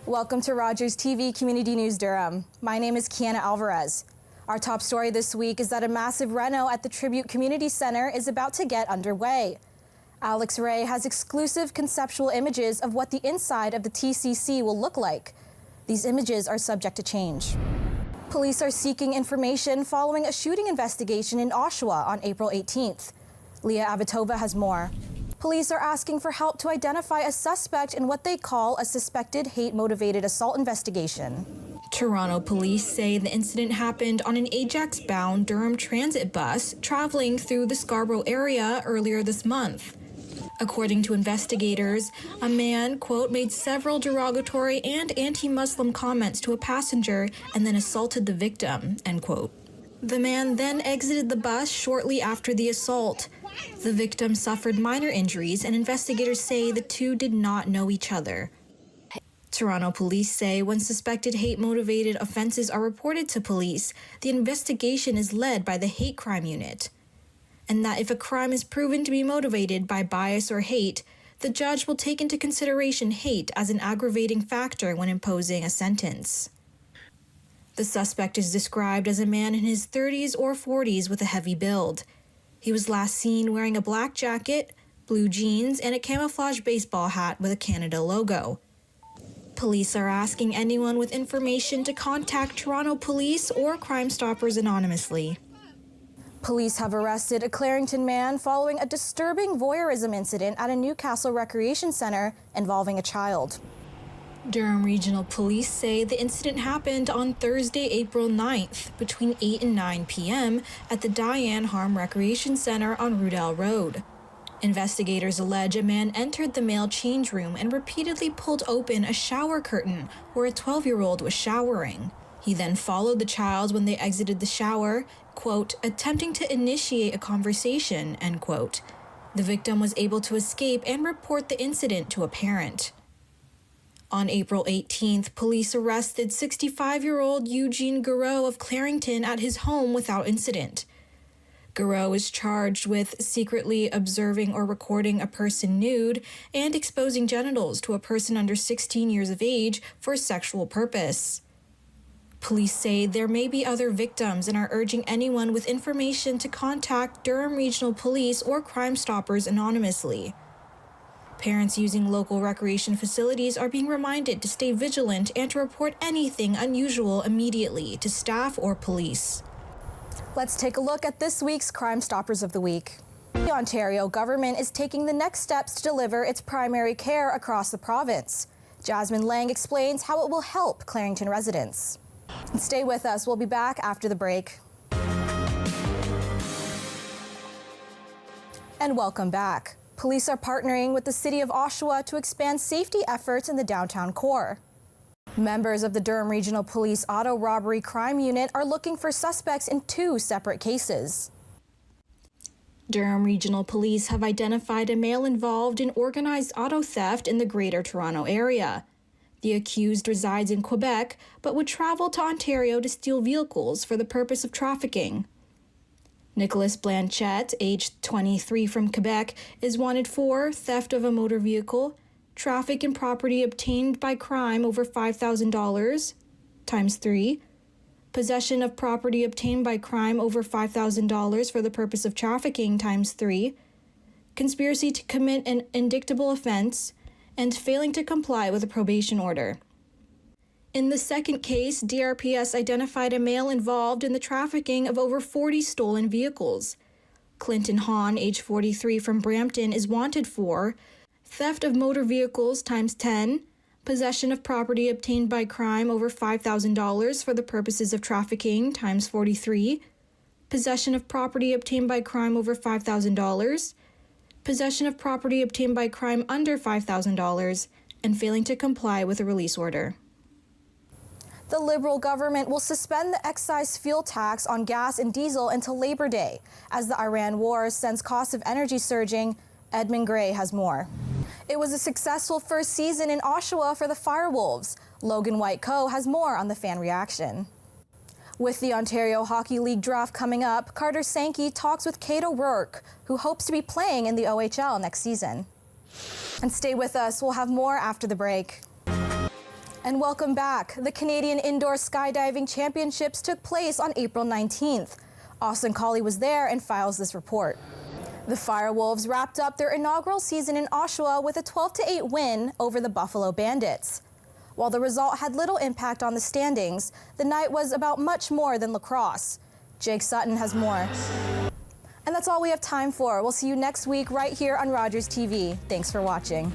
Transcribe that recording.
Welcome to Rogers TV Community News Durham. My name is Kiana Alvarez. Our top story this week is that a massive reno at the Tribute Community Center is about to get underway. Alex Ray has exclusive conceptual images of what the inside of the TCC will look like. These images are subject to change. Police are seeking information following a shooting investigation in Oshawa on April 18th. Leah Avitova has more. Police are asking for help to identify a suspect in what they call a suspected hate-motivated assault investigation. Toronto police say the incident happened on an Ajax-bound Durham transit bus traveling through the Scarborough area earlier this month. According to investigators, a man, quote, made several derogatory and anti-Muslim comments to a passenger and then assaulted the victim, end quote. The man then exited the bus shortly after the assault. The victim suffered minor injuries, and investigators say the two did not know each other. Toronto police say when suspected hate-motivated offenses are reported to police, the investigation is led by the hate crime unit, and that if a crime is proven to be motivated by bias or hate, the judge will take into consideration hate as an aggravating factor when imposing a sentence. The suspect is described as a man in his 30s or 40s with a heavy build. He was last seen wearing a black jacket, blue jeans, and a camouflage baseball hat with a Canada logo. Police are asking anyone with information to contact Toronto Police or Crime Stoppers anonymously. Police have arrested a Clarington man following a disturbing voyeurism incident at a Newcastle recreation center involving a child. Durham Regional Police say the incident happened on Thursday, April 9th, between 8 and 9 p.m. at the Diane Harm Recreation Center on Rudell Road. Investigators allege a man entered the male change room and repeatedly pulled open a shower curtain where a 12-year-old was showering. He then followed the child when they exited the shower, quote, attempting to initiate a conversation, end quote. The victim was able to escape and report the incident to a parent. On April 18th, police arrested 65-year-old Eugene Garreau of Clarington at his home without incident. Garreau is charged with secretly observing or recording a person nude and exposing genitals to a person under 16 years of age for a sexual purpose. Police say there may be other victims and are urging anyone with information to contact Durham Regional Police or Crime Stoppers anonymously. Parents using local recreation facilities are being reminded to stay vigilant and to report anything unusual immediately to staff or police. Let's take a look at this week's Crime Stoppers of the Week. The Ontario government is taking the next steps to deliver its primary care across the province. Jasmine Lang explains how it will help Clarington residents. Stay with us. We'll be back after the break. And welcome back. Police are partnering with the City of Oshawa to expand safety efforts in the downtown core. Members of the Durham Regional Police Auto Robbery Crime Unit are looking for suspects in 2 separate cases. Durham Regional Police have identified a male involved in organized auto theft in the Greater Toronto Area. The accused resides in Quebec, but would travel to Ontario to steal vehicles for the purpose of trafficking. Nicholas Blanchette, aged 23 from Quebec, is wanted for theft of a motor vehicle, traffic and property obtained by crime over $5,000, times 3, possession of property obtained by crime over $5,000 for the purpose of trafficking, times 3, conspiracy to commit an indictable offense, and failing to comply with a probation order. In the second case, DRPS identified a male involved in the trafficking of over 40 stolen vehicles. Clinton Hahn, age 43 from Brampton, is wanted for theft of motor vehicles times 10, possession of property obtained by crime over $5,000 for the purposes of trafficking times 43, possession of property obtained by crime over $5,000, possession of property obtained by crime under $5,000, and failing to comply with a release order. The Liberal government will suspend the excise fuel tax on gas and diesel until Labor Day. As the Iran war sends costs of energy surging, Edmund Gray has more. It was a successful first season in Oshawa for the Firewolves. Logan White-Co has more on the fan reaction. With the Ontario Hockey League draft coming up, Carter Sankey talks with Kate O'Rourke, who hopes to be playing in the OHL next season. And stay with us, we'll have more after the break. And welcome back. The Canadian Indoor Skydiving Championships took place on April 19th. Austin Colley was there and files this report. The Firewolves wrapped up their inaugural season in Oshawa with a 12-8 win over the Buffalo Bandits. While the result had little impact on the standings, the night was about much more than lacrosse. Jake Sutton has more. And that's all we have time for. We'll see you next week right here on Rogers TV. Thanks for watching.